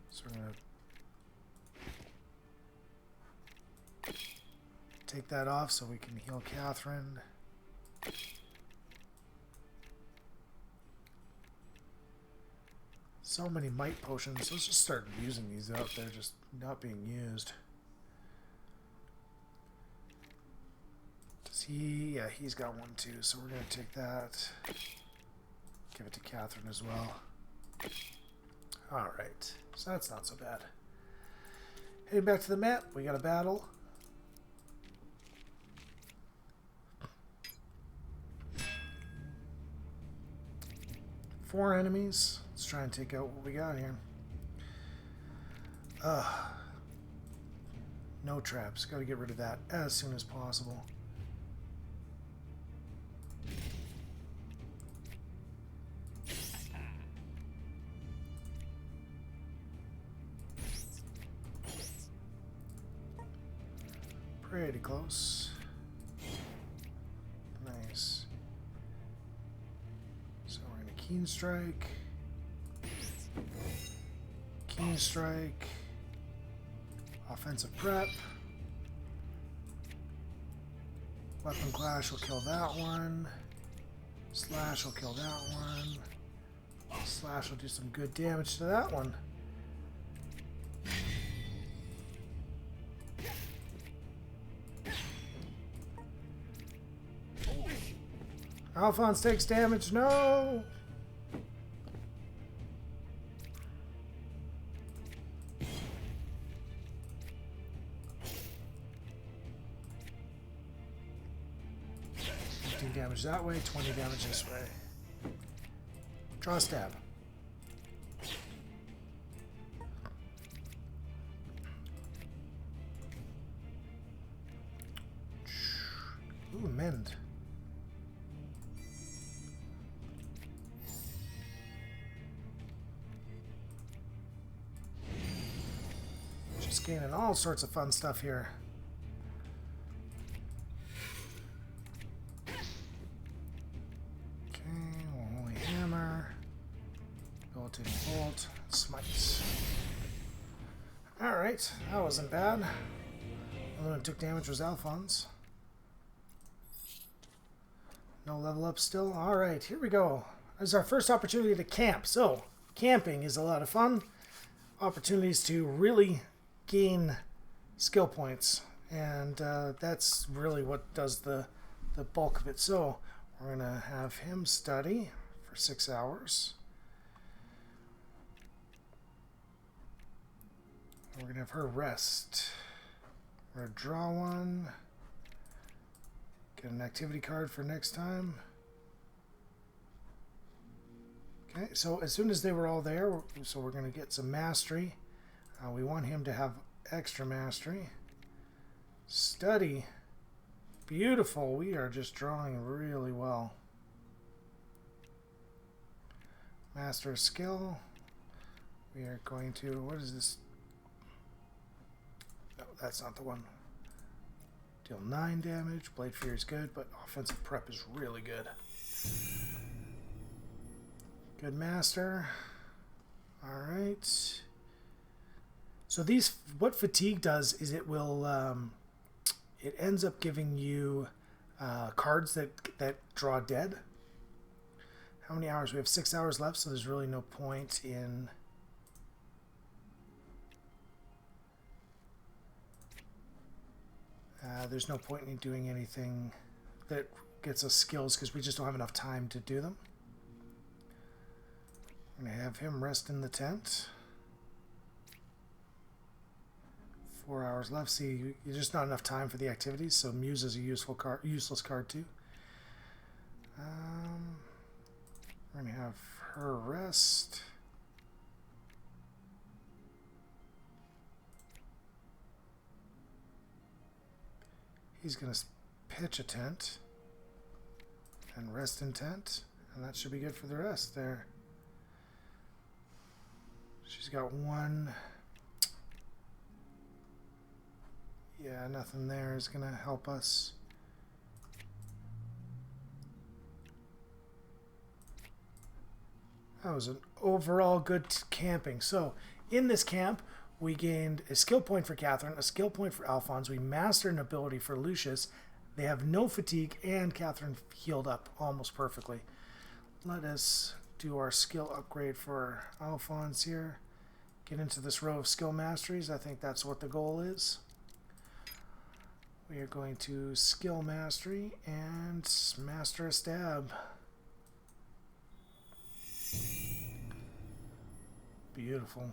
So we're going to take that off so we can heal Catherine. So many might potions. Let's just start using these out there, just not being used. Does he? Yeah, he's got one too, so we're going to take that. Give it to Catherine as well. Alright, so that's not so bad. Heading back to the map, we got a battle. Four enemies. Let's try and take out what we got here. No traps. Got to get rid of that as soon as possible. Pretty close. Nice. So we're going to Keen Strike. Keen Strike. Offensive Prep. Weapon Clash will kill that one. Slash will kill that one. Slash will do some good damage to that one. Alphonse takes damage. No! Damage that way, 20 damage this way. Draw a stab. Ooh, mend. Just gaining all sorts of fun stuff here. Bolt, smites. Alright, that wasn't bad. The only one who took damage was Alphonse. No level up still. Alright, here we go. This is our first opportunity to camp. So, camping is a lot of fun. Opportunities to really gain skill points. And that's really what does the bulk of it. So, we're going to have him study for 6 hours. We're going to have her rest. We're going to draw one. Get an activity card for next time. Okay, so as soon as they were all there, so we're going to get some mastery. We want him to have extra mastery. Study. Beautiful. We are just drawing really well. Master skill. We are going to, what is this? No, that's not the one. Deal 9 damage. Blade Fury is good, but offensive prep is really good. Good master. Alright. So these, what fatigue does is it will, it ends up giving you cards that draw dead. How many hours? We have 6 hours left, so there's really no point in... there's no point in doing anything that gets us skills because we just don't have enough time to do them. I'm going to have him rest in the tent. 4 hours left. See, there's just not enough time for the activities, so Muse is a useless card too. We're going to have her rest. He's going to pitch a tent and rest in tent, and that should be good for the rest there. She's got one. Yeah, nothing there is going to help us. That was an overall good camping. So, in this camp, we gained a skill point for Catherine, a skill point for Alphonse. We mastered an ability for Lucius. They have no fatigue, and Catherine healed up almost perfectly. Let us do our skill upgrade for Alphonse here. Get into this row of skill masteries. I think that's what the goal is. We are going to skill mastery and master a stab. Beautiful.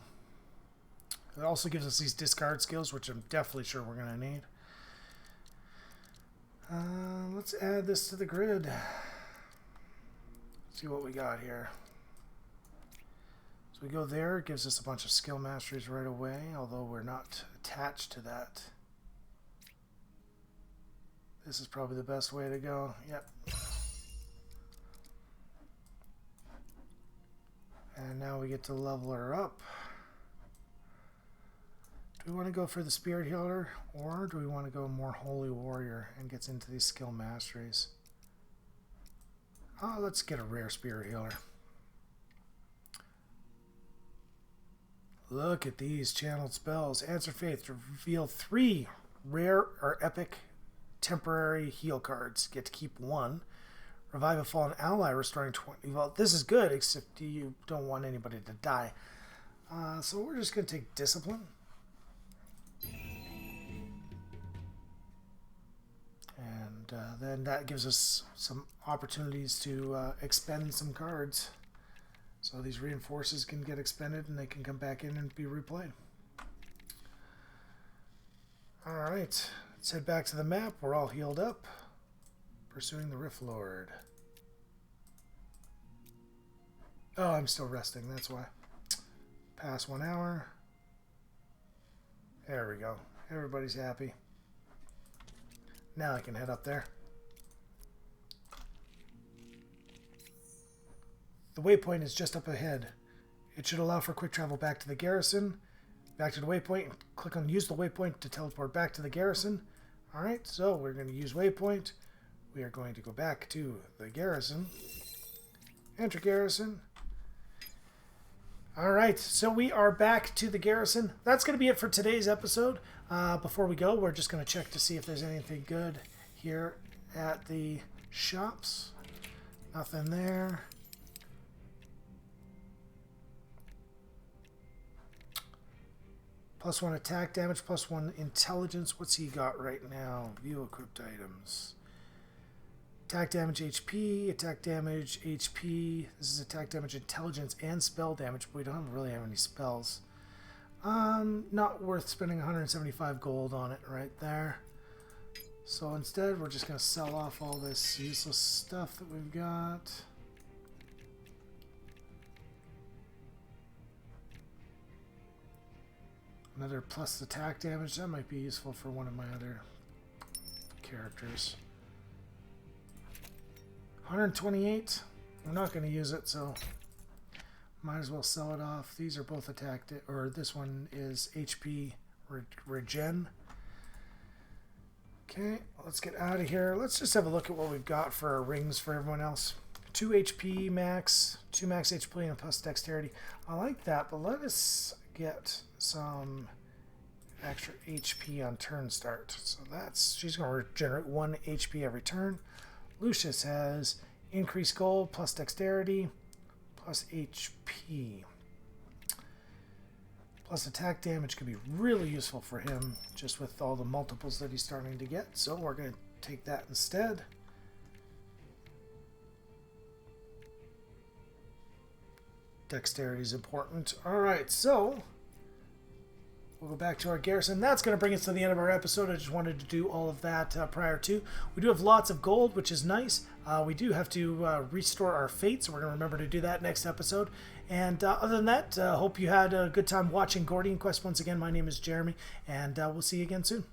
It also gives us these discard skills, which I'm definitely sure we're going to need. Let's add this to the grid. See what we got here. So we go there. It gives us a bunch of skill masteries right away, although we're not attached to that. This is probably the best way to go. Yep. And now we get to level her up. Do we want to go for the Spirit Healer, or do we want to go more Holy Warrior and gets into these skill masteries? Oh, let's get a rare Spirit Healer. Look at these channeled spells. Answer Faith to reveal 3 rare or epic temporary heal cards. Get to keep 1. Revive a fallen ally, restoring 20. Well, this is good, except you don't want anybody to die. So we're just going to take Discipline. And then that gives us some opportunities to expend some cards. So these reinforces can get expended and they can come back in and be replayed. Alright, let's head back to the map. We're all healed up. Pursuing the Rift Lord. Oh, I'm still resting, that's why. Past 1 hour. There we go. Everybody's happy. Now I can head up there. The waypoint is just up ahead. It should allow for quick travel back to the garrison. Back to the waypoint. Click on use the waypoint to teleport back to the garrison. Alright, so we're going to use waypoint. We are going to go back to the garrison. Enter garrison. Alright, so we are back to the garrison. That's going to be it for today's episode. Before we go, we're just going to check to see if there's anything good here at the shops. Nothing there. +1 attack damage, +1 intelligence. What's he got right now? View equipped items. Attack damage, HP. Attack damage, HP. This is attack damage, intelligence, and spell damage, but we don't really have any spells. Not worth spending 175 gold on it right there. So instead, we're just going to sell off all this useless stuff that we've got. Another plus attack damage. That might be useful for one of my other characters. 128. I'm not going to use it, so might as well sell it off. These are both attacked, or this one is HP regen. Okay, let's get out of here. Let's just have a look at what we've got for rings for everyone else. 2 HP max, 2 max HP and plus dexterity. I like that, but let us get some extra HP on turn start. So that's, she's going to regenerate 1 HP every turn. Lucius has increased gold plus dexterity plus HP. Plus attack damage could be really useful for him just with all the multiples that he's starting to get. So we're going to take that instead. Dexterity is important. Alright, so we'll go back to our garrison. That's going to bring us to the end of our episode. I just wanted to do all of that prior to. We do have lots of gold, which is nice. We do have to restore our fate, so we're going to remember to do that next episode. And other than that, hope you had a good time watching Gordian Quest. Once again, my name is Jeremy, and we'll see you again soon.